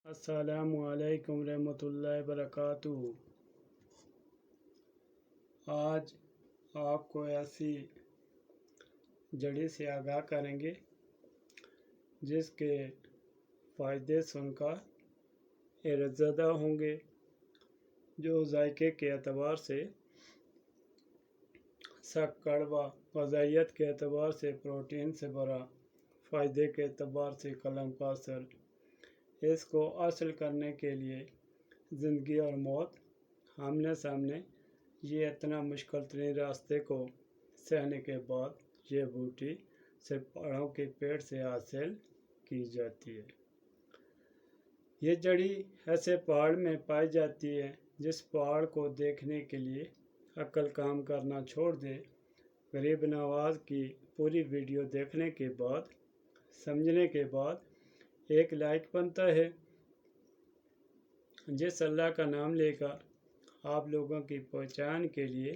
السلام علیکم ورحمۃ اللہ وبرکاتہ۔ آج آپ کو ایسی جڑی سے آگاہ کریں گے جس کے فائدے سن کر حیرت زدہ ہوں گے، جو ذائقے کے اعتبار سے سخت کڑوا، غذائیت کے اعتبار سے پروٹین سے بھرا، فائدے کے اعتبار سے قلم کا اثر۔ اس کو حاصل کرنے کے لیے زندگی اور موت آمنے سامنے، یہ اتنا مشکل ترین راستے کو سہنے کے بعد یہ بوٹی صرف پہاڑوں کے پیڑ سے حاصل کی جاتی ہے۔ یہ جڑی ایسے پہاڑ میں پائی جاتی ہے جس پہاڑ کو دیکھنے کے لیے عقل کام کرنا چھوڑ دے۔ غریب نواز کی پوری ویڈیو دیکھنے کے بعد، سمجھنے کے بعد ایک لائق بنتا ہے۔ جس اللہ کا نام لے کر آپ لوگوں کی پہچان کے لیے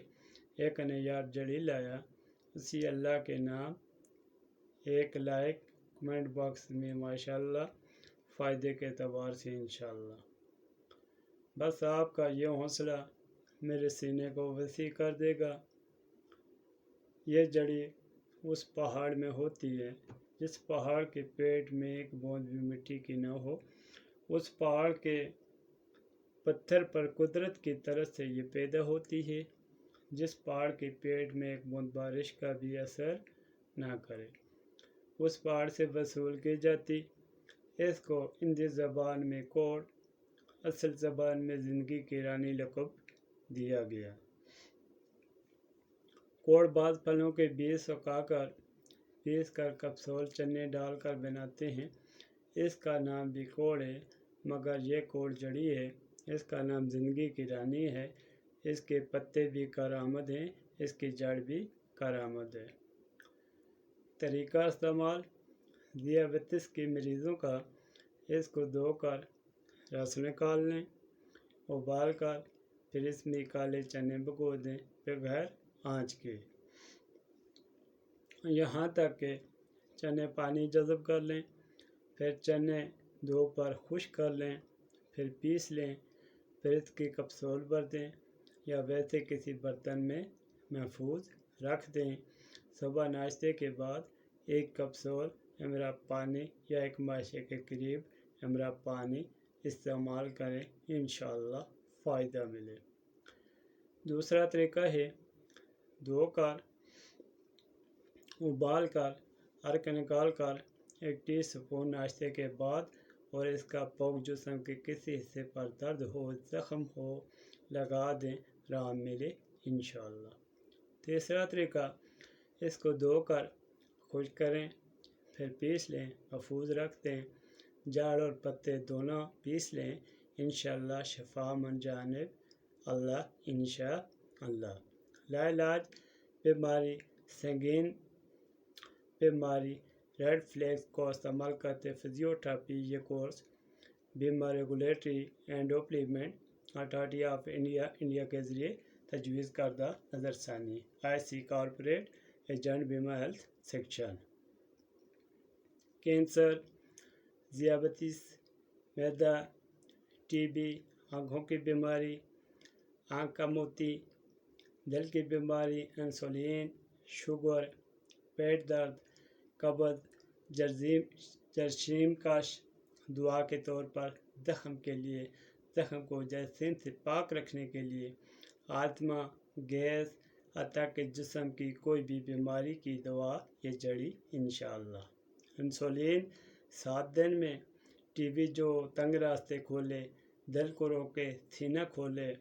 ایک نایاب جڑی لایا، اسی اللہ کے نام ایک لائق کمنٹ باکس میں ماشاءاللہ، فائدے کے اعتبار سے انشاءاللہ۔ بس آپ کا یہ حوصلہ میرے سینے کو وسیع کر دے گا۔ یہ جڑی اس پہاڑ میں ہوتی ہے جس پہاڑ کے پیٹ میں ایک بوند بھی مٹی کی نہ ہو۔ اس پہاڑ کے پتھر پر قدرت کی طرف سے یہ پیدا ہوتی ہے، جس پہاڑ کے پیٹ میں ایک بوند بارش کا بھی اثر نہ کرے۔ اس پہاڑ سے وصول کی جاتی۔ اس کو ہندی زبان میں کوڑ، اصل زبان میں زندگی کی رانی لقب دیا گیا۔ کوڑ بعض پھلوں کے بیج سکھا کر پیس کر کپسول چنے ڈال کر بناتے ہیں۔ اس کا نام بھی کوڑ ہے، مگر یہ کوڑ جڑی ہے۔ اس کا نام زندگی کی رانی ہے۔ اس کے پتے بھی کارآمد ہیں، اس کی جڑ بھی کارآمد ہے۔ طریقہ استعمال: ذیابیطس کے مریضوں کا اس کو دھو کر رس نکال لیں، ابال کر پھر اس میں کالے چنے بھگو دیں بغیر آنچ کے، یہاں تک کہ چنے پانی جذب کر لیں۔ پھر چنے دھو کر خشک کر لیں، پھر پیس لیں، پھر اس کی کپسول بھر دیں یا ویسے کسی برتن میں محفوظ رکھ دیں۔ صبح ناشتے کے بعد ایک کپسول امرا پانی یا ایک ماشے کے قریب امرا پانی استعمال کریں، انشاءاللہ فائدہ ملے۔ دوسرا طریقہ ہے دھو کر، ابال کر، عرق نکال کر 1 ٹی اسپون ناشتے کے بعد اور اس کا پوک جسم کے کسی حصے پر درد ہو، زخم ہو لگا دیں، راحت ملے انشاءاللہ۔ تیسرا طریقہ، اس کو دھو کر خشک کریں، پھر پیس لیں، محفوظ رکھ دیں۔ جڑ اور پتے دونوں پیس لیں، انشاءاللہ شفا من جانب اللہ انشاءاللہ۔ لاعلاج بیماری: سنگین بیماری ریڈ فلیکس کو استعمال کرتے فزیوتھراپی۔ یہ کورس بیمہ regulatory and development authority of India کے ذریعے تجویز کردہ نظر ثانی، IC کارپوریٹ ایجنٹ، بیمہ ہیلتھ سیکشن۔ کینسر، ذیابیطس، معدہ، TB، آنکھوں کی بیماری، آنکھ کا موتی، دل کی بیماری، انسولین، شوگر، پیٹ درد، قبض، جراثیم کش۔ دعا کے طور پر زخم کے لیے، زخم کو جراثیم سے پاک رکھنے کے لیے، آستما، گیس، حتیٰ کہ جسم کی کوئی بھی بیماری کی دوا یہ جڑی انشاءاللہ۔ انسولین 7 دن میں۔ TB جو تنگ راستے کھولے، دل کو روکے، سینہ کھولے،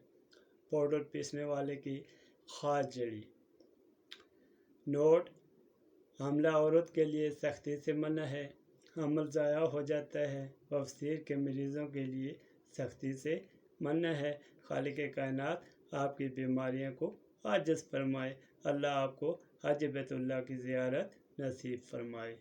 پاؤڈر پیسنے والے کی خاص جڑی۔ نوٹ: حاملہ عورت کے لیے سختی سے منع ہے، حمل ضائع ہو جاتا ہے۔ بواسیر کے مریضوں کے لیے سختی سے منع ہے۔ خالق کائنات آپ کی بیماریوں کو عاجز فرمائے۔ اللہ آپ کو حج بیت اللہ کی زیارت نصیب فرمائے۔